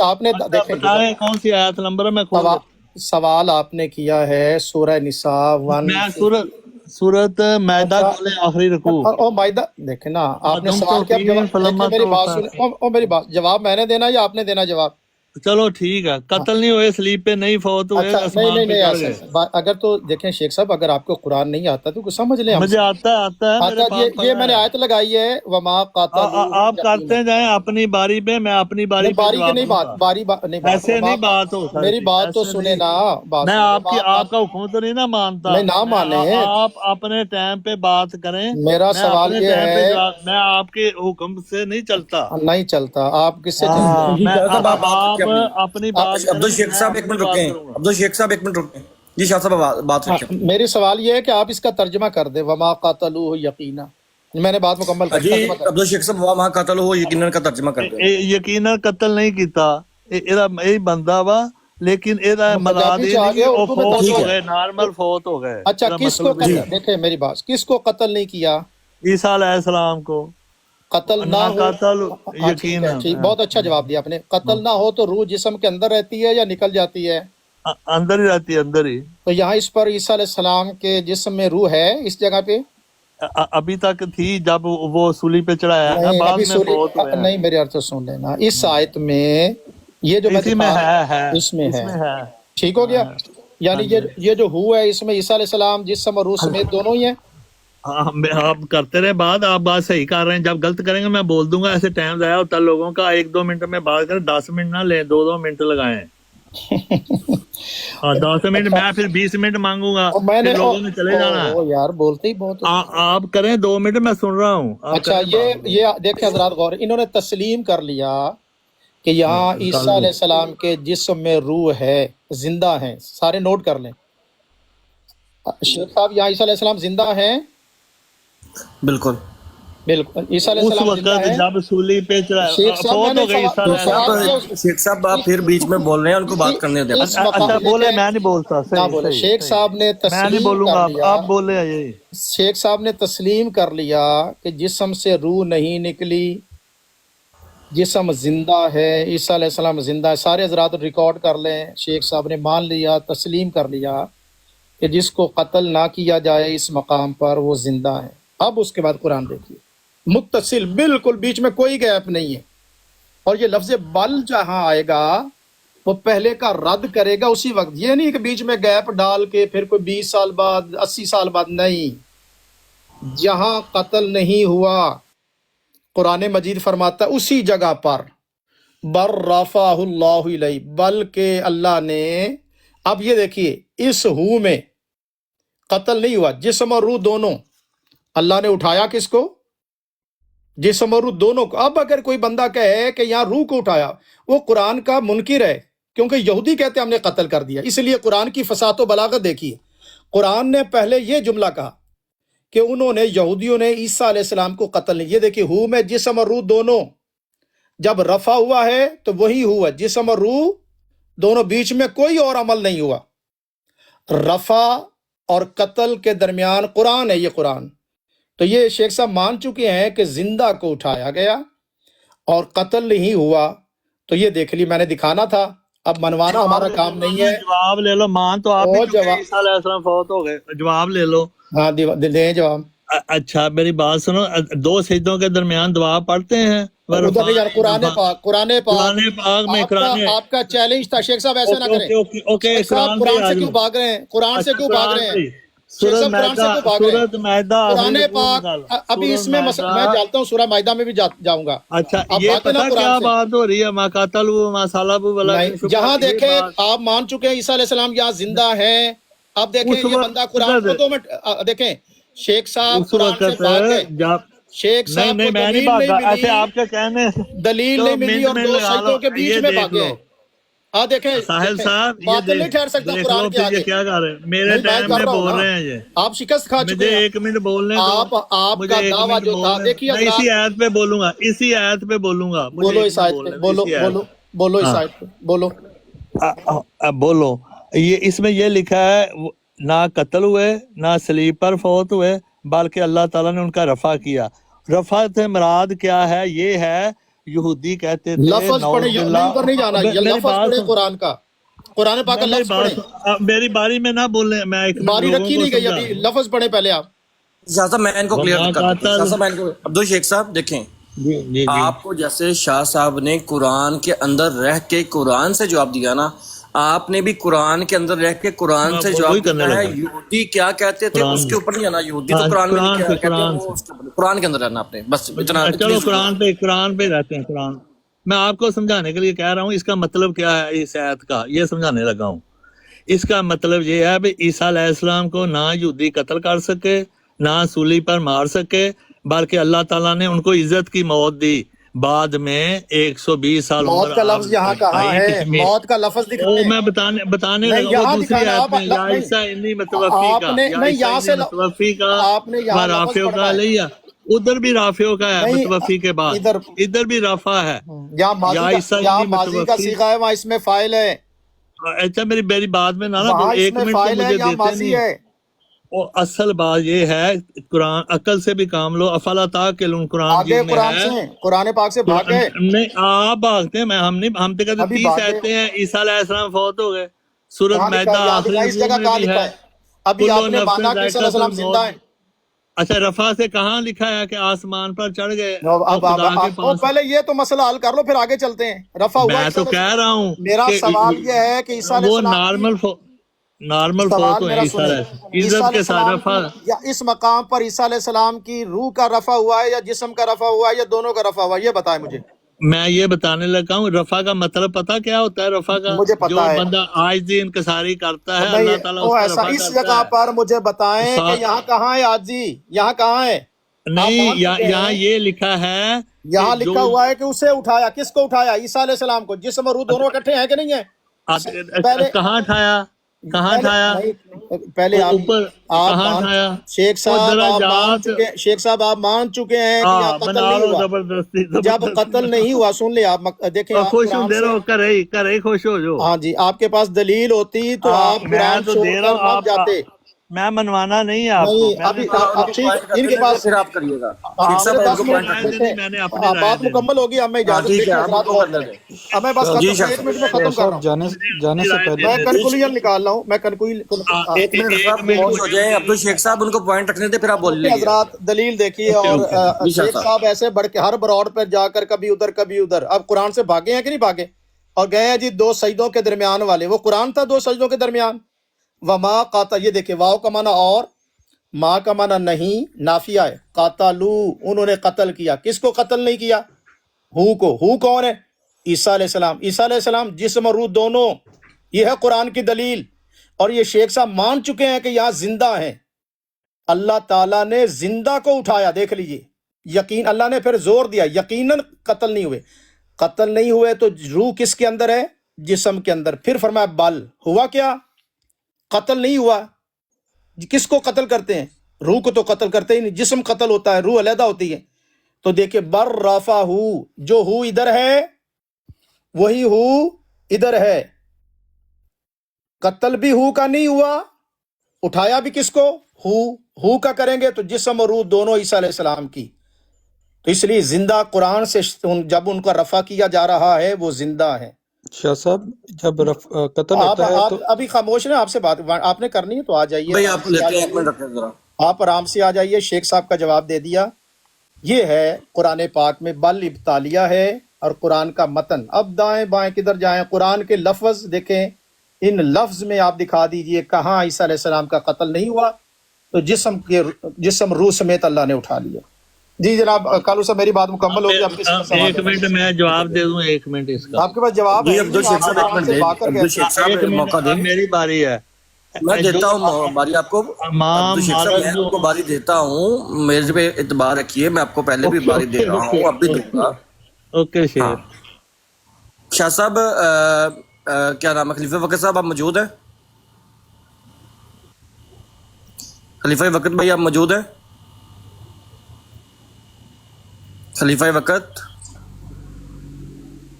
آپ نے دیکھیں بتائیں کون سی آیت نمبر ہے، میں کھول سوال آپ نے کیا ہے سورہ نساء 1 میں سورت مائدہ کھولے آخری رکوع او مائدہ دیکھیں نا آپ نے تم سوال کیا فلما دیکھیں میری بات سنیں میری بات جواب میں نے دینا یا آپ نے دینا جواب؟ چلو ٹھیک ہے، قتل نہیں ہوئے، سلیب پہ نہیں فوت ہوئے، اچھا آسمان پہ چڑھ گئے۔ اگر تو دیکھیں شیخ صاحب اگر آپ کو قرآن نہیں آتا تو کچھ سمجھ لیں ہم مجھے سے۔ آتا ہے میرے اچھا پاس یہ پڑھا میں نے ہے۔ آیت لگائی ہے وما قاتلوہ آپ یقینا، کرتے جائیں اپنی باری پہ، میں اپنی باری پہ باری کی جواب نہیں دوں بات گا۔ نہیں بات ایسے نہیں بات ہو میری سکتی، بات تو ایسے سنیں نہیں۔ نا، بات میں سنیں آپ کا حکم تو نہیں نا مانتا، نہیں نہ مانے آپ اپنے ٹائم پہ بات کریں، میرا میں سوال اپنے یہ ٹائم پہ ہے جواب، میں آپ کے حکم سے نہیں چلتا۔ نہیں چلتا آپ کس سے چلتے میں صاحب آپ بات آپ رکھیں اپنی آپ بات عبد کریں، الشیخ میں صاحب ایک اپنی منٹ بات رکیں، کروں گا۔ عبد الشیخ صاحب ایک منٹ رکیں جی، شاہ صاحب بات رکھیں۔ میری سوال یہ ہے کہ آپ اس کا ترجمہ کر دیں وما قاتلوہ یقینا، میں نے بات مکمل کر جی ترجمہ کر عبد الشیخ صاحب وہاں قتل ہو یقیناً کا ترجمہ کر دیں۔ یقیناً قتل نہیں کیتا، یہ بندہ وا، لیکن یہ مراد پنجابی یہ سے نہیں آگے کہ وہ اردو میں فوت ٹھیک ہو ہے گئے، نارمل فوت ہو گئے، اچھا کس کو مطلب یہ قتل دیکھیں میری بات کس کو قتل نہیں کیا؟ عیسیٰ علیہ السلام کو قتل نہ نہ ہو قتل ہاں ٹھیک ہے، یقیناً ٹھیک بہت اچھا جواب دیا آپ نے۔ قتل نہ ہو تو روح جسم کے اندر رہتی ہے یا نکل جاتی ہے؟ اندر ہی رہتی ہے، اندر ہی۔ تو یہاں اس پر عیسیٰ علیہ السلام کے جسم میں روح ہے اس جگہ پہ؟ ابھی تک تھی جب وہ سولی پہ چڑھایا ہے، نہیں بعد ابھی میں فوت ہوئے ہیں۔ نہیں میرے عرض سن لینا اس آیت میں یہ جو میں اسی میں دکھا ہے، اس میں اس ہے، میں ہے۔ ٹھیک ہو گیا؟ ہاں یعنی جی، یہ جو ہو ہے اس میں عیسیٰ علیہ السلام جسم اور روح سمیت دونوں ہی ہیں؟ آپ کرتے رہے بات، آپ بات صحیح کر رہے ہیں، جب غلط کریں گے میں بول دوں گا، ایسے ٹائم ضائع ہوتا ہے لوگوں کا، 1-2 منٹ میں بات کریں، 10 منٹ نہ لیں، 2 منٹ لگائیں۔ 10 منٹ میں پھر 20 منٹ مانگوں گا، اور میں پھر نے لوگوں نے چلے جانا ہے۔ یار بولتے ہی بہت ہو۔ آپ کریں 2 منٹ، میں سن رہا ہوں، آپ اچھا کریں بات 2 یہ دیکھیں حضرات غور، انہوں نے تسلیم کر لیا کہ یہاں کر عیسیٰ لیں۔ علیہ السلام کے جسم میں روح ہے، زندہ ہیں، سارے نوٹ کر لیں۔ شیخ صاحب یہاں عیسیٰ علیہ السلام زندہ ہیں؟ بالکل بالکل عیسیٰ علیہ اس السلام زندہ وقت ہیں۔ جب سولی پہ شیخ صاحب میں فوت نے ہو گئی عیسیٰ علیہ شیخ سوال السلام۔ کیا شیخ صاحب آپ پھر بیچ میں بول رہے ہیں، ان کو بات کرنے دیں۔ اس مقام اچھا بولے، دیکھیں میں نہیں بولتا، نہ صحیح بولے، صحیح شیخ صحیح، صاحب نے میں نہیں تسلیم بولوں کر گا، لیا، آپ بولے یہی۔ شیخ صاحب نے تسلیم کر لیا کہ جسم سے روح نہیں نکلی، جسم زندہ ہے، عیسیٰ علیہ السلام زندہ ہے۔ سارے حضرات ریکارڈ کر لیں، شیخ صاحب نے مان لیا، تسلیم کر لیا کہ جس کو قتل نہ کیا جائے اس مقام پر وہ زندہ ہے۔ اب اس کے بعد قرآن دیکھیے، متصل بالکل بیچ میں کوئی گیپ نہیں ہے، اور یہ لفظ بل جہاں آئے گا وہ پہلے کا رد کرے گا اسی وقت، یہ نہیں کہ بیچ میں گیپ ڈال کے پھر کوئی 20 سال بعد 80 سال بعد، نہیں، جہاں قتل نہیں ہوا قرآن مجید فرماتا ہے اسی جگہ پر بر رفعہ اللہ علیہ، بلکہ اللہ نے، اب یہ دیکھیے اس ہو میں قتل نہیں ہوا، جسم اور روح دونوں اللہ نے اٹھایا، کس کو؟ جسم اور روح دونوں کو۔ اب اگر کوئی بندہ کہے کہ یہاں روح کو اٹھایا، وہ قرآن کا منکر ہے، کیونکہ یہودی کہتے ہیں ہم نے قتل کر دیا۔ اس لیے قرآن کی فصاحت و بلاغت دیکھیے، قرآن نے پہلے یہ جملہ کہا کہ انہوں نے، یہودیوں نے عیسیٰ علیہ السلام کو قتل نہیں، یہ دیکھیے ہو میں جسم اور روح دونوں، جب رفع ہوا ہے تو وہی ہوا، جسم اور روح دونوں، بیچ میں کوئی اور عمل نہیں ہوا۔ رفع اور قتل کے درمیان قرآن ہے، یہ قرآن۔ تو یہ شیخ صاحب مان چکے ہیں کہ زندہ کو اٹھایا گیا اور قتل نہیں ہوا، تو یہ دیکھ لی، میں نے دکھانا تھا، اب منوانا ہمارا کام نہیں ہے۔ جواب لے لو، مان تو آپ بھی اور چکے عیسیٰ علیہ السلام فوت ہو گئے، جواب لے لو۔ ہاں دیں جواب۔ اچھا میری بات سنو، 2 سجدوں کے درمیان دعا پڑھتے ہیں؟ ادھر نہیں یار، قرآن پاک، قرآن قرآن پاک پاک میں آپ کا چیلنج تھا شیخ صاحب، ایسے نہ کریں۔ اوکے، شیخ صاحب قرآن پہ قرآن آ سے کیوں جاؤ۔ بھاگ رہے ہیں؟ قرآن سے اچھا کیوں بھاگ قرآن رہے پہ، ہیں شیخ صاحب؟ قرآن سے کیوں بھاگ رہے ہیں؟ سورۃ مائدہ قرآن آخری رکوع پاک نکالو، ابھی اس سورۃ میں مائدہ۔ میں جانتا ہوں سورہ مائدہ میں بھی جاؤں گا، اچھا آپ یہ بھاگے نا پتہ قرآن کیا سے۔ بات ہو رہی ہے؟ ما قاتلوا ما صلبوا ولکن نہیں، شبہ، جہاں یہ دیکھیں بات آپ مان چکے ہیں عیسیٰ علیہ السلام یہاں زندہ ہیں، اب دیکھیں اس یہ بندہ قرآن کو وقت، 2 منٹ دیکھیں، شیخ صاحب اس قرآن سے وقت بھاگ گئے، جب، شیخ نہیں صاحب نہیں کو میں نہیں دلیل نہیں بھاگا، ایسے ملی، آپ کے کہنے، دلیل چلو نہیں ملی منٹ اور منٹ 2 لگا لو، سجدوں کے بیچ یہ میں دیکھ بھاگے لو ہیں۔ ہاں دیکھیں ساحل صاحب، یہ باطل نہیں ٹھہر سکتا دیکھ قرآن لو کے پھر یہ آگے۔ کیا کر رہے ہیں، میرے نہیں میں ٹائم کر میں رہا ہوں بول نا، رہے ہیں یہ، آپ شکست کھا مجھے چکے ہیں، 1 منٹ بولنے دو، آپ مجھے کا 1 دعویٰ منٹ جو تھا، بولنے، دیکھیے میں اسی حضرات، آیت پہ بولوں گا، اسی آیت پہ بولوں گا، مجھے بولو 1 اس منٹ آیت پہ، بولنے دیں، بولو اسی آیت بولو پہ۔ بولو اس ہاں آیت پہ، بولو۔ بولو، یہ اس میں یہ لکھا ہے نہ قتل ہوئے نہ صلیب پر فوت ہوئے، بلکہ اللہ تعالیٰ نے ان کا رفع کیا۔ رفع سے مراد کیا ہے؟ یہ ہے یہودی کہتے تھے لفظ نعوذ پڑھے، باللہ۔ نہیں پر نہیں جانا، یہ میری لفظ بات پڑھے سن- قرآن کا، قرآن پاک کا میری لفظ پڑھے۔ بات میری باری میں نہ بولیں، میں ایک منٹ باری لوگوں رکھی کو نہیں گئی سمجھا ابھی، لفظ پڑھے پہلے آپ۔ شاہ صاحب میں ان کو کلیئر وما کر دیتا ہوں۔ قاتل شاہ صاحب میں ان کو عبدل شیخ صاحب دیکھیں، جی جی جی آپ کو جیسے شاہ صاحب نے قرآن کے اندر رہ کے قرآن سے جواب دیا نا، آپ نے بھی قرآن کے اندر رہ کے قرآن سے وہی جواب کرنے دیا ہے۔ لگا یہودی کیا کہتے تھے قرآن اس کے اوپر نہیں جانا، یہودی تو ہاں، قرآن میں قرآن کیا سے کہتے ہیں قرآن وہ سے اس کے اوپر، قرآن کے اندر رہنا آپ نے، بس اتنا اتنی چلو ضرورت ہے۔ قرآن پہ رہتے ہیں۔ قرآن میں آپ کو سمجھانے کے لیے کہہ رہا ہوں، اس کا مطلب کیا ہے اس آیت کا، یہ سمجھانے لگا ہوں۔ اس کا مطلب یہ ہے کہ عیسیٰ علیہ السلام کو نہ یہودی قتل کر سکے، نہ سولی پر مار سکے، بلکہ اللہ تعالیٰ نے ان کو عزت کی موت دی۔ بعد میں 120 سال عمر موت کا آپ لفظ یہاں کہاں آئی ہے؟ کشمیر، موت کا لفظ وہ دکھائیں، میں بتانے نہیں لگا، وہ یہاں دوسری دکھانا آیت آپ، میں یا نہیں عیسیٰ انی متوفی آپ کا، نے، یا نہیں عیسیٰ یہاں انی سے متوفی کا آپ نے یہاں و لفظ رافعوں کا پڑھنا ہے، علیہ، ادھر بھی رافعوں کا ہے نہیں متوفی کے بعد، ادھر ادھر بھی رفع ہے، یہاں یا ماضی کا، عیسیٰ یہاں انی ماضی کا متوفی۔ صیغہ ہے، وہاں اس میں فاعل ہے، اچھا میری بات میں نہ بول، وہاں اس ایک میں منٹ تو فاعل ہے، مجھے یہاں دیتے ماضی نہیں۔ ہے۔ اور اصل بات یہ ہے، قرآن عقل سے بھی کام لو، افلا تاقلون قرآن آگے جس میں قرآن ہے۔ سے، قرآن پاک سے بھاگ گئے، نہیں آپ بھاگتے ہیں، ہم نہیں، ہم تو کہتے ابھی 30 بھاگ گئے، آیتیں ہیں، عیسیٰ علیہ السلام فوت ہو گئے، سورۃ کہاں لکھا مائدہ ہے؟ یہاں آخری دکھائیں اس رکوع جگہ میں کہاں بھی لکھا ہے، ہے؟ ابھی کلو آپ نے نفس مانا کہ عیسیٰ علیہ ذائقۃ السلام الموت۔ زندہ ہے۔ اچھا رفع سے کہاں لکھا ہے کہ آسمان پر چڑھ گئے اور اب خدا کے پاس؟ پہلے یہ تو مسئلہ حل کر لو، پھر آگے چلتے ہیں۔ رفع ہوا میں عیسیٰ تو علیہ کہہ السلام؟ رہا ہوں میرا کہ سوال یہ ہے کہ عیسیٰ علیہ وہ السلام کی، نارمل فوت سوال ہوئے ہیں میرا عیسیٰ سنیں، علیہ، عیسیٰ عزت علیہ کے ساتھ السلام رفع۔ کی، یا اس مقام پر عیسیٰ علیہ السلام کی روح کا رفع ہوا ہے یا جسم کا رفع ہوا ہے یا دونوں کا رفع ہوا ہے؟ یہ بتائیں مجھے، میں یہ بتانے لگا ہوں رفع کا مطلب پتہ کیا ہوتا ہے؟ رفع کا مجھے جو پتا ہے، بندہ عاجزی انکساری کرتا ہے نہیں اللہ تعالیٰ اس وہ کا ایسا، رفع اس کرتا جگہ ہے۔ پر مجھے بتائیں کہ ساتھ یہاں کہاں ہے عاجزی، یہاں کہاں ہے؟ آپ نہیں، مان چکے یہاں ہیں، یہ لکھا ہے کہ یہاں جو لکھا ہوا ہے کہ اسے اٹھایا، کس کو اٹھایا؟ عیسیٰ علیہ السلام کو۔ جسم اور روح دونوں اکٹھے ہیں کہ نہیں ہیں؟ پہلے کہاں ٹھایا، کہاں پہلے ٹھایا نہیں، پہلے آپ اوپر، آپ کہاں مان، ٹھایا شیخ وہ صاحب آپ مان درجات؟ چکے، شیخ صاحب آپ مان چکے ہیں کہ یہاں قتل بنا نہیں لو ہوا۔ زبردستی جب قتل نہیں ہوا، سن لے آپ، دیکھیں اور آپ خوش ہوں قرآن دے سے، رہو، کرے خوش ہو جو۔ ہاں جی، آپ کے پاس دلیل ہوتی تو آپ میں قرآن تو چھوڑ دے رہا کر ہوں، مت آپ جاتے۔ میں منوانا نہیں ہے آپ کو، نہیں میں نے ابھی تو ان اب کو ٹھیک، پوائنٹ کر ان کے دینے دیں، پاس، پھر آپ کریے گا۔ شیخ مجھے صاحب ان 10 کو اپنی پوائنٹ منٹ رکھ رائے دیں۔ دے دی، دیکھیں، میں نے اپنی رائے بات دے دی۔ مکمل ہوگی، اب میں ہاں اجازت ٹھیک ہے، دیکھیں، آپ ان حضرات کو غور کرنے کریں، دیں۔ اب میں بس جی ختم، شاہ 1 صاحب، منٹ میں شاہ ختم کر رہا صاحب ہوں، جانے اپنی سے رائے پہلے میں دے دی۔ کنکلوژن نکال رہا ہوں، میں ایک منٹ ایک صاحب منٹ خاموش ہو مجھے جائیں، دے عبدل دی۔ شیخ صاحب ان کو پوائنٹ رکھنے دیں، پھر آپ بول دیکھیں لیجیے گا۔ حضرات دلیل دیکھیے، اوکے اور اوکے۔ جی شاہ شیخ صاحب، صاحب ایسے بڑھ کے ہر بروڈ پر جا کر کبھی ادھر کبھی ادھر، اب قرآن سے بھاگے ہیں کہ نہیں بھاگے؟ اور گئے ہیں جی 2 سجدوں کے درمیان والے، وہ قرآن تھا 2 سجدوں کے درمیان۔ وما قاتل، یہ دیکھیں واو کا معنی اور، ماں کا معنی نہیں، نافیہ ہے، قاتلو انہوں نے قتل کیا، کس کو قتل نہیں کیا؟ ہو کو، ہو کون ہے؟ عیسیٰ علیہ السلام، عیسیٰ علیہ السلام جسم اور روح دونوں، یہ ہے قرآن کی دلیل۔ اور یہ شیخ صاحب مان چکے ہیں کہ یہاں زندہ ہیں، اللہ تعالیٰ نے زندہ کو اٹھایا، دیکھ لیجئے، یقین، اللہ نے پھر زور دیا، یقیناً قتل نہیں ہوئے، قتل نہیں ہوئے تو روح کس کے اندر ہے؟ جسم کے اندر۔ پھر فرمایا بل ہوا کیا؟ قتل نہیں ہوا۔ کس کو قتل کرتے ہیں؟ روح کو تو قتل کرتے ہی نہیں، جسم قتل ہوتا ہے، روح علیحدہ ہوتی ہے۔ تو دیکھیں بر رافع ہو، جو ہو ادھر ہے وہی ہو ادھر ہے، قتل بھی ہو کا نہیں ہوا، اٹھایا بھی کس کو؟ ہو کا کریں گے تو جسم اور روح دونوں عیسیٰ علیہ السلام کی، تو اس لیے زندہ قرآن سے جب ان کا رفع کیا جا رہا ہے وہ زندہ ہے۔ شاہ صاحب جب قتل آپ ہوتا ہے آپ تو ابھی خاموش ہیں، آپ سے بات آپ نے کرنی ہے تو آ جائیے، بھائی آرام آپ سے آ لیتے ہیں، ایک جائیے، منٹ رکھیں ذرا۔ آپ آرام سے آ جائیے، شیخ صاحب کا جواب دے دیا۔ یہ ہے قرآن پاک میں بل ابتالیہ ہے، اور قرآن کا متن، اب دائیں بائیں کدھر جائیں، قرآن کے لفظ دیکھیں، ان لفظ میں آپ دکھا دیجئے کہاں عیسیٰ علیہ السلام کا قتل نہیں ہوا، تو جسم روح سمیت اللہ نے اٹھا لیا۔ جی جناب کالو صاحب، میری بات مکمل ہوگی، آپ کسی کا سوال ایک ہے؟ منٹ میں جواب دے دوں، ایک منٹ اس کا، آپ کے پاس جواب ہے جی ہی عبدل نہیں، شیخ آپ صاحب ایک آرام منٹ سے دیں، بات کر عبدل کے، شیخ صاحب ایک منٹ موقع دیں۔ اب میری باری ہے۔ میں جو دیتا ہوں باری آپ کو، امام عبدل شیخ صاحب میں مالک جو، آپ کو باری دیتا ہوں، میرے پہ اعتبار رکھیے، میں آپ کو پہلے بھی باری دے رہا ہوں، اب بھی دوں گا۔ اوکے شیر، ہاں شاہ صاحب، کیا نام ہے، خلیفہ وقت صاحب آپ موجود ہیں؟ خلیفہ وقت بھائی آپ موجود ہیں؟ خلیفہ وقت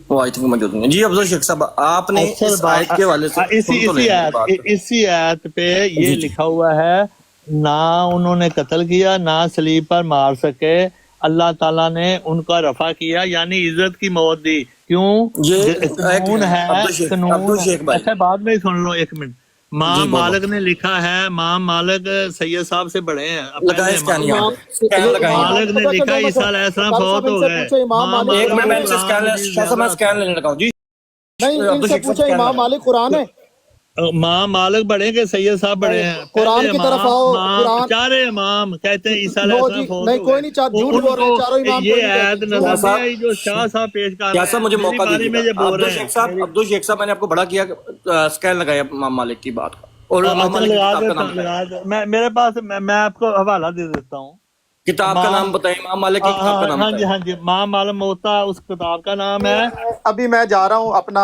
وہ آئی تھنک موجود ہیں۔ جی عبدل شیخ صاحب، آپ نے اصل اس آیت کے حوالے سے سن تو لیں میری بات۔ اسی آیت پہ یہ جی جی لکھا ہوا ہے، نہ انہوں نے قتل کیا، نہ صلیب پر مار سکے، اللہ تعالیٰ نے ان کا رفع کیا یعنی عزت کی موت دی. کیوں؟ یہ قانون ہے عبدالشیخ بھائی اچھا بعد میں سن لو ایک منٹ. ماں جی بولو. مالک نے لکھا ہے، ماں مالک سید صاحب سے بڑے ہیں. لگائیں اسکین یہاں پہ اسکین لگائیں. مالک نے لکھا عیسیٰ علیہ السلام فوت ہو گئے. ایک منٹ میں ان سے اسکین شاہ صاحب میں اسکین لینے لگا ہوں. جی نہیں ان سے پوچھے امام مالک قرآن ہے؟ ماں مالک بڑے کہ سید صاحب بڑے ہیں؟ قرآن کی طرف آؤ. قرآن چارے امام کہتے ہیں عیسیٰ علیہ نو السلام جی فوت نہیں ہو کوئی گئے. نہیں جھوٹ بول رہے ہیں چاروں امام. یہ آیت نظر نہیں آئی جو شاہ صاحب پیش کر کیا رہے صاحب مجھے ہیں موقع میری باری میں دیجیے یہ گا. بول رہے ہیں. عبدالشیخ صاحب میں نے آپ کو بڑا کیا اسکین لگایا امام مالک کی بات کا اور امام اچھا مالک کی لگا کتاب کا دیتا نام ہوں بتائیں. لگا دو. میں میرے پاس میں آپ کو حوالہ دے دیتا ہوں. کتاب کا نام بتائیں امام مالک کی کتاب کا نام ہاں جی بتائیں. ہاں جی ماں معلوم ہوتا اس کتاب کا نام ہے. ابھی میں جا رہا ہوں اپنا.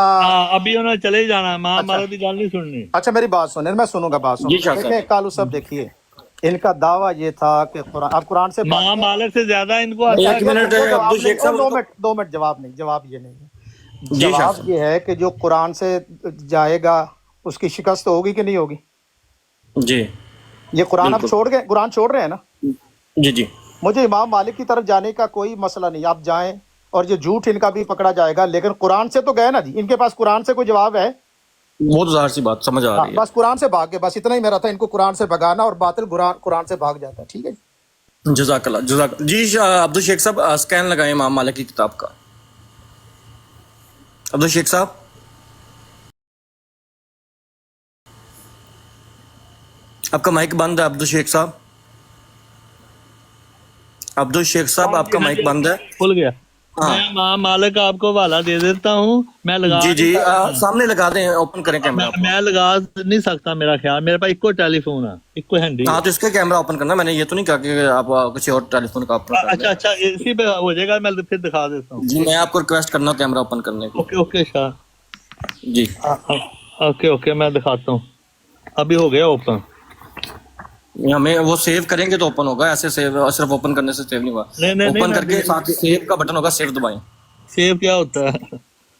ابھی انہوں نے چلے ہی جانا ہے. ماں مالک کی گل نہیں سننی. اچھا میری بات سنیں میں سنوں گا بات جی سنوں. شاہ صاحب. دیکھیں کالو صاحب دیکھیے ان کا دعویٰ یہ تھا کہ قرآن اب قرآن سے ماں مالک سے زیادہ ان کو آتا ایک منٹ عبدالشیخ صاحب 2 منٹ جواب یہ نہیں ہے. جی شاہ جواب صاحب. یہ ہے کہ جو قرآن سے جائے گا اس کی شکست ہوگی کہ نہیں ہوگی؟ جی یہ قرآن اب بالکل. چھوڑ گئے، قرآن چھوڑ رہے ہیں نا. جی جی مجھے امام مالک کی طرف جانے کا کوئی مسئلہ نہیں، آپ جائیں اور یہ جھوٹ ان کا بھی پکڑا جائے گا، لیکن قرآن سے تو گئے نا جی. ان کے پاس قرآن سے کوئی جواب ہے؟ وہ تو ظاہر سی بات سمجھ آ رہی ہے. بس قرآن سے بھاگ گئے، بس اتنا ہی میرا تھا، ان کو قرآن سے بھگانا اور باطل قرآن سے بھاگ جاتا ہے. ٹھیک ہے جزاک اللہ جزاک. جی عبدالشیخ صاحب اسکین لگائیں امام مالک کی کتاب کا. عبدالشیخ صاحب آپ کا مائک بند ہے. عبدالشیخ صاحب عبدالشیخ صاحب آپ کا مائک بند ہے. کھل گیا. ہاں میں ماں مالک آپ کو حوالہ دے دیتا ہوں. میں لگا جی جی سامنے لگا دیں اوپن کریں کیمرہ. میں لگا نہیں سکتا میرا خیال. میرے پاس ایک ٹیلی فون ہے، ایک ہینڈی. ہاں تو اس کا کیمرہ اوپن کرنا. میں نے یہ تو نہیں کہا کہ آپ کسی اور ٹیلی فون کا اوپن کر اچھا لیں. اچھا اسی پہ ہو جائے گا. میں پھر دکھا دیتا ہوں. جی میں آپ کو ریکویسٹ کرنا کیمرہ اوپن کرنے کی. اوکے اوکے شاہ. جی اوکے اوکے میں دکھاتا ہوں. ابھی ہو گیا اوپن. ہمیں وہ سیو کریں گے تو اوپن ہوگا. ایسے سیو صرف اوپن کرنے سے سیو نہیں ہوگا. نہیں اوپن کر کے ساتھ سیو کا بٹن ہوگا، سیو دبائیں. سیو کیا ہوتا ہے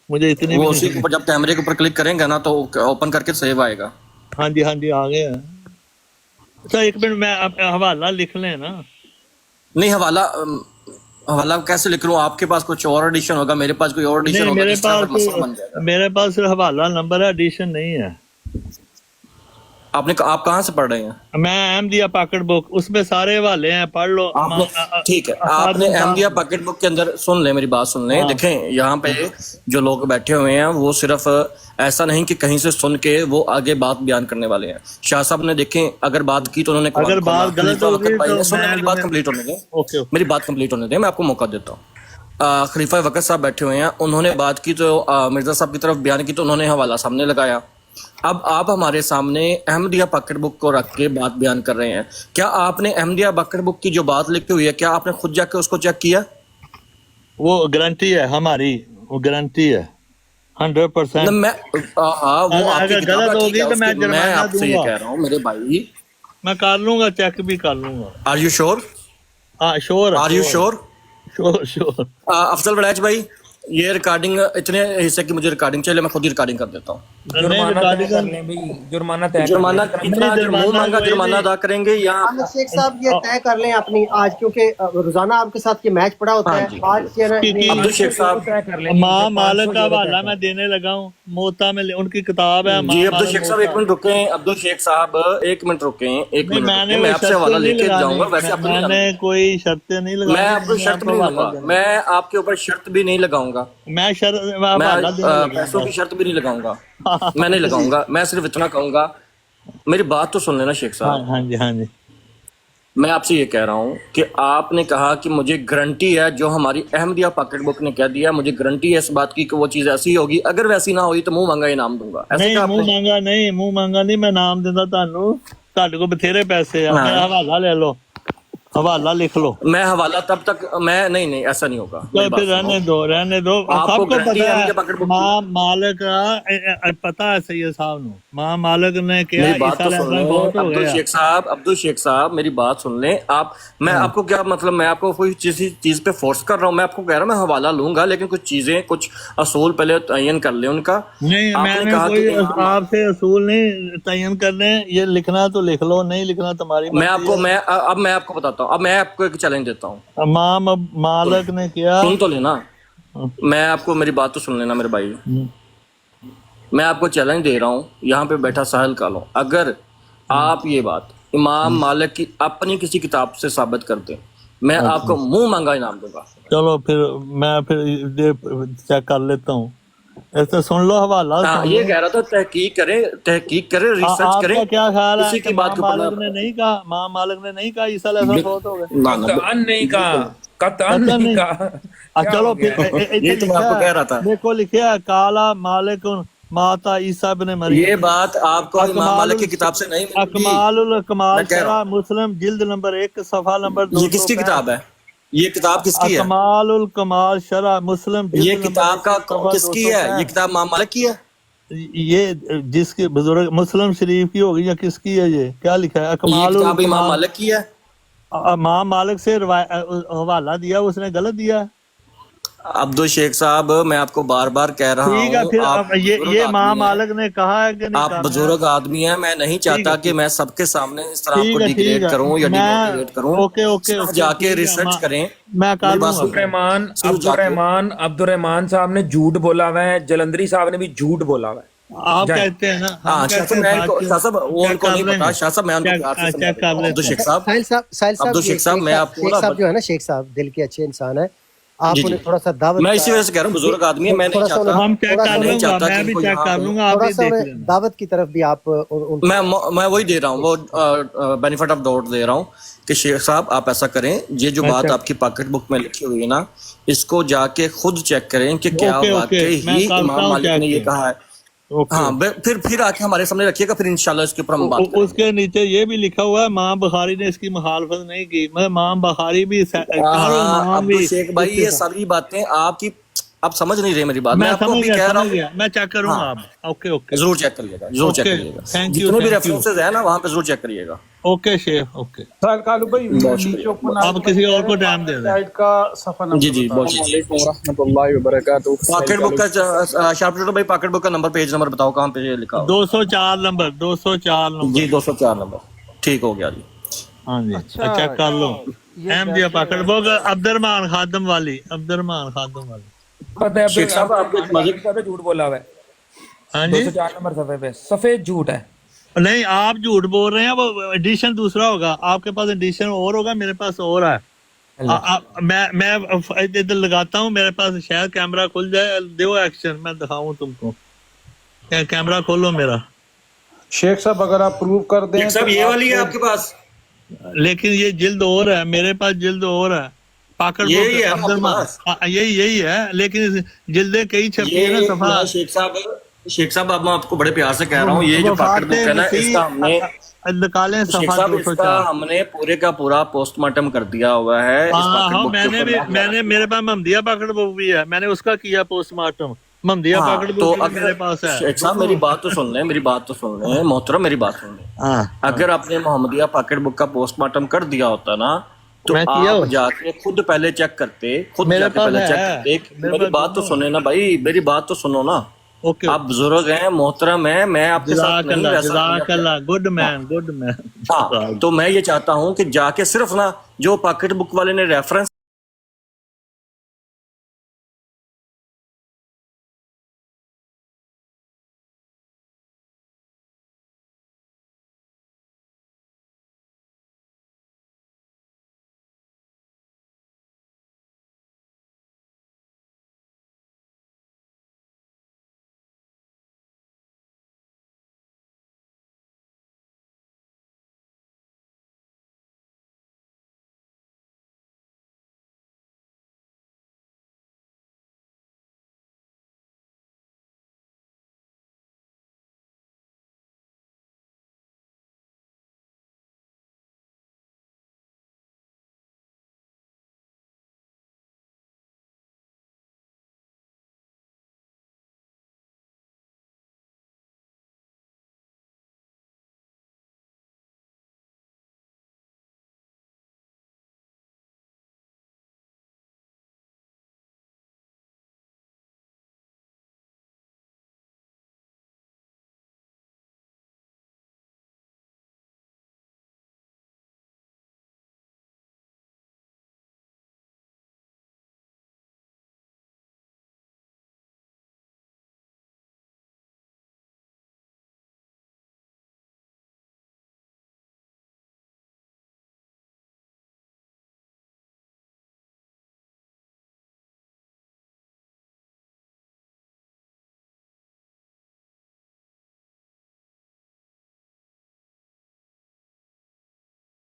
مجھے اتنی وہ بھی اسی کے اوپر جب کیمرے کے اوپر کلک کریں گے نا تو اوپن کر کے سیو آئے گا. ہاں جی آ گیا. اچھا ایک منٹ میں حوالہ لکھ لیں نا. نہیں حوالہ کیسے لکھ لوں؟ آپ کے پاس کچھ اور ایڈیشن ہوگا، میرے پاس کوئی اور ایڈیشن نہیں ہوگا. اس طرح کا مسئلہ بن جائے گا. میرے پاس صرف حوالہ نمبر ہے، ایڈیشن نہیں ہے. آپ کہاں سے پڑھ رہے ہیں؟ میں احمدیہ پاکٹ بک اس میں سارے حوالے ہیں، پڑھ لو. ٹھیک ہے آپ نے احمدیہ پاکٹ بک کے اندر سن لیں، میری بات سن لیں. دیکھیں یہاں پہ جو لوگ بیٹھے ہوئے ہیں وہ صرف ایسا نہیں کہ کہیں سے سن کے وہ آگے بات بیان کرنے والے ہیں. شاہ صاحب نے دیکھیں اگر بات کی تو انہوں نے اگر بات غلط ہوگی تو میری بات کمپلیٹ ہونے دیں. اوکے میری بات کمپلیٹ ہونے دیں، میں آپ کو موقع دیتا ہوں. خلیفہ وقت صاحب بیٹھے ہوئے ہیں، انہوں نے بات کی تو مرزا صاحب کی طرف بیان کی تو انہوں نے حوالہ سامنے لگایا. اب آپ ہمارے سامنے احمدیہ پاکٹ بک کو رکھ کے بات بیان کر رہے ہیں. کیا آپ نے احمدیہ پاکٹ بک کی جو بات لکھی ہوئی ہے کیا آپ نے خود جا کے اس کو چیک کیا؟ وہ گارنٹی ہے ہماری، وہ گارنٹی ہے 100%. میں وہ آپ کی کتاب غلط ہوگی تو میں میں جرمانہ آپ سے دوں یہ گا. کہہ رہا ہوں میرے بھائی. میں کر لوں گا، چیک بھی کر لوں گا. آر یو شور؟ ہاں شور آر یو شور؟ شور. افضل ولیج بھائی یہ ریکارڈنگ اتنے حصے کی مجھے ریکارڈنگ چاہیے، میں خود ہی ریکارڈنگ کر دیتا ہوں. جرمانہ جرمانہ ادا کریں گے یا شیخ صاحب یہ طے کر لیں اپنی آج، کیونکہ روزانہ آپ کے ساتھ یہ میچ پڑا ہوتا ہے. آج عبدالشیخ صاحب ماں مالک کا حوالہ میں دینے لگا ہوں. موتا میں ان کی کتاب ہے. جی عبدالشیخ صاحب ایک منٹ رکیں. عبدالشیخ صاحب ایک منٹ رکیں، ایک منٹ میں نے رکیں. میں آپ سے حوالہ لے کے جاؤں گا. ویسے میں نے کوئی شرطیں نہیں لگائی. میں آپ کو شرط بھی نہیں لگاؤں گا، میں آپ کے اوپر شرط بھی نہیں لگاؤں گا. میں میں پیسوں کی شرط بھی نہیں لگاؤں گا. میں نہیں لگاؤں گا. میں صرف اتنا کہوں گا، میری بات تو سن لینا شیخ صاحب. ہاں جی میں آپ سے یہ کہہ رہا ہوں کہ آپ نے کہا کہ مجھے گارنٹی ہے، جو ہماری احمدیہ پاکٹ بک نے کہہ دیا مجھے گارنٹی ہے اس بات کی کہ وہ چیز ایسی ہوگی، اگر ویسی نہ ہوئی تو منہ مانگا انعام دوں گا. نہیں منہ مانگا نہیں میں نام دینا تانوں. تہاڈے کو بتھیرے پیسے ہیں، میرا حوالہ لے لو، حوالہ لکھ لو. میں حوالہ تب تک میں نہیں ایسا نہیں ہوگا. تو پھر رہنے دو. سب کو پتا ہے ماں مالک کا پتا ہے سید صاحب نو. ماں مالک نے کیا میری بات تو سن لیں عبدالشیخ صاحب میری بات سن لیں. میں آپ کو کیا مطلب میں آپ کو کوئی چیز پہ فورس کر رہا ہوں؟ میں آپ کو کہہ رہا ہوں میں حوالہ لوں گا، لیکن کچھ چیزیں کچھ اصول پہلے تعین کر لیں ان کا. نہیں میں نے کوئی آپ سے اصول نہیں تعین کرنے. یہ لکھنا تو لکھ لو، نہیں لکھنا تمہاری. میں آپ کو بتاتا بتاتا ہوں. اب میں آپ کو ایک چیلنج دیتا ہوں, امام مالک نے کیا. سن تو لینا, میں آپ کو میری بات تو سن لینا میرے بھائی. میں آپ کو چیلنج دے رہا ہوں, یہاں پہ بیٹھا ساحل کالو, اگر آپ یہ بات امام مالک کی اپنی کسی کتاب سے ثابت کر دیں, میں آپ کو منہ مانگا انعام دوں گا. چلو پھر میں پھر یہ چیک کر لیتا ہوں. ایسے سن لو, حوالہ ہاں, سن یہ لو. کہہ رہا تھا تحقیق کریں, ریسرچ آپ کریں, کا کیا خیال ہے کسی کہ کی بات امام کو پڑھنا. مالک نے نہیں کہا, امام مالک نے نہیں کہا عیسیٰ علیہ السلام فوت ہو گئے؟ نہ نہ, قطعاً نہیں کہا, قطعاً قطع نہیں نہیں. کہا. کیا چلو ہو پھر گیا ہے؟ ادھر یہ تو میں آپ لکھا کو ہے, کہہ رہا تھا. دیکھو لکھا ہے کالا مالک ماتا عیسیٰ ابن مریم. یہ بات آپ کو امام اکمال مالک کی کتاب سے نہیں ملے گی. اکمال میں الکمال کہہ رہا شرح ہوں, مسلم جلد نمبر 1 صفحہ نمبر یہ کس کی 265. کتاب ہے, یہ کتاب کس کی ہے, اکمال الکمال شرح مسلم جلد یہ نمبر کتاب 1 کا صفحہ کس کی ہے, یہ 265. کتاب امام مالک کی ہے. یہ جس کی بزرگ مسلم شریف کی ہوگی یا کس کی ہے, یہ کیا لکھا ہے؟ یہ اکمال کتاب امام الکمال. مالک کی ہے. امام مالک سے حوالہ دیا, اس نے غلط دیا. عبد الشیخ صاحب, میں آپ کو بار بار کہہ رہا ٹھیک ہے ہوں, پھر آپ اب بزرگ یہ امام آدمی ہیں, مالک نے کہا ہے کہ نہیں آپ کہا. بزرگ آدمی ہیں, میں نہیں ٹھیک چاہتا ہے کہ ٹھیک میں سب کے سامنے اس طرح آپ کو ٹھیک ہے ٹھیک ڈیگریڈ ہے. کروں یا میں ڈیموٹیویٹ کروں. اوکے اوکے صرف اوکے جا کے ٹھیک ہے, ریسرچ کریں. میں کر میری بات لوں گا. سن لیں, صرف جا کے. عبد الرحمان صاحب نے جھوٹ بولا ہوا ہے, جلندری صاحب نے بھی جھوٹ بولا ہوا ہے. آپ جائیں. کہتے ہیں نا, ہم ہاں شاہ کہتے صاحب, ہیں میں ان بات کو, شاہ صاحب وہ ان چیک کو کر نہیں لیں پتا, گے. شاہ صاحب میں ان کو پیار سے سمجھا چیک دیتا کر ہوں. عبد لیتے ہیں. الشیخ صاحب, ساحل عبد صاحب, یہ الشیخ صاحب, میں آپ کو شیخ نا صاحب جو ہے نا, شیخ صاحب دل کے اچھے انسان ہیں, آپ جی جی, انہیں تھوڑا سا دعوت میں اسی وجہ سے کہہ رہا ہوں بزرگ آدمی ہے, میں نہیں تھوڑا سا چاہتا, ہم چیک تھوڑا کر سا میں نہیں لوں گا, چاہتا کہ میں ان بھی کو چیک یہاں کر پہ, لوں گا, آپ تھوڑا بھی سا دیکھ انہیں لینا. دعوت کی طرف بھی آپ ان کو میں وہی دے رہا ہوں, وہ بینیفٹ آف ڈاؤٹ دے رہا ہوں کہ شیخ صاحب آپ ایسا کریں, یہ جو میں بات چیک, آپ کی پاکٹ بک میں لکھی ہوئی ہے نا, اس کو جا کے خود چیک کریں کہ کیا اوکے اوکے, واقعی میں ہی کرتا امام ہوں مالک نے چیک. یہ کہا ہے. اوکے. ہاں, پھر آ کے ہمارے سامنے رکھیے گا, پھر انشاءاللہ اس کے اوپر ہم بات کریں اس گے. کے نیچے یہ بھی لکھا ہوا ہے امام بخاری نے اس کی مخالفت نہیں کی. میں امام بخاری بھی چاروں ہاں امام عبد بھی الشیخ بھائی, یہ ساری باتیں آپ کی, آپ سمجھ نہیں رہے میری بات, میں میں آپ کو ابھی کہہ رہا سمجھ ہوں. گیا, میں چیک کروں ہاں, گا اب. اوکے اوکے ضرور چیک کریے گا, ضرور چیک اوکے, کریے گا, تھینک یو جتنے بھی تھینک یو. ریفرنسز ہیں نا وہاں پہ ضرور چیک کریے گا. اوکے شیخ, اوکے. ساحل کالو بھائی بہت نیچے شکریہ, اوپن آپ آئے کسی کہہ اور رہے کو ہیں ٹائم دے پاکٹ دیں. گائیڈ کا صفحہ جی نمبر جی, بتا بہت دیں. شکریہ. علیکم ورحمۃ اللہ وبرکاتہ. پاکٹ بک کا شارپ بھائی, پاکٹ بک کا نمبر, پیج نمبر بتاؤ کہاں پہ یہ لکھا ہوا 204 نمبر, 204 ہے. جی نمبر. 204 نمبر, ٹھیک ہو گیا جی. ہاں جی, اچھا چیک کر لو. یہ احمدیہ بیٹھے پکڑ وہ عبد الرحمان خادم والی, عبد الرحمان خادم والی. پتہ ہے شیخ صاحب آپ کو ایک مزے, صاحب نے جھوٹ بولا ہوا ہے. ہاں جی, 204 نمبر صفحے پہ سفید جھوٹ ہے. نہیں آپ جھوٹ بول رہے ہیں, وہ ایڈیشن دوسرا ہوگا, آپ کے پاس ایڈیشن اور ہوگا, میرے پاس اور ہے. میں ادھر لگاتا ہوں, میرے پاس شاید کیمرہ کھل جائے, دیو ایکشن, میں دکھاؤں تم کو. کیمرہ کھولو میرا. شیخ صاحب اگر آپ پروو کر دیں شیخ صاحب تو یہ آپ والی ہے کو آپ کے پاس, لیکن یہ جلد اور ہے, میرے پاس جلد اور ہے. پاکٹ بک یہی ہے نا عبد آپ کے الرحمان, پاس. یہی ہے, لیکن جلدیں کئی چھپی ہے نا یہ صفحہ. میں شیخ صاحب اب میں آپ کو بڑے پیار سے کہہ رہا ہوں, یہ جو پاکٹ وفات بک ہے نا, اس مسیح کا ہم نے, نکالیں شیخ صفحہ صاحب اس کا 204. ہم نے پورے کا پورا پوسٹ مارٹم کر دیا ہوا ہے اس ہاں پاکٹ ہاں, بک کے اوپر. میرے پاس محمدیہ پاکٹ بک بھی ہے, میں نے اس کا کیا پوسٹ مارٹم. محمدیہ ہاں, پاکٹ تو بک بھی اگر میرے پاس ہے. شیخ صاحب میری بات تو سن لیں, میری بات تو سن لیں محترم, میری بات سن لیں. ہاں, اگر آپ نے محمدیہ پاکٹ بک کا پوسٹ مارٹم کر دیا ہوتا نا, تو میں کیا آپ ہوں, جا کے خود پہلے چیک کرتے, خود جا میرے کے پاس پہلے چیک ہے, کرتے. میرے میری پاس بات تو دونوں. سنیں نا بھائی, میری بات تو سنو نا. اوکے آپ بزرگ ہیں, محترم ہیں, میں آپ کے ساتھ نہیں ویسا رویہ جزاک اللہ, گڈ ہاں مین, گڈ مین. ہاں, تو میں یہ چاہتا ہوں کہ جا کے صرف نا جو پاکٹ بک والے نے ریفرنس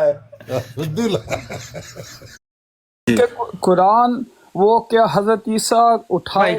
ہے کہ قرآن وہ کیا حضرت عیسیٰ اٹھائے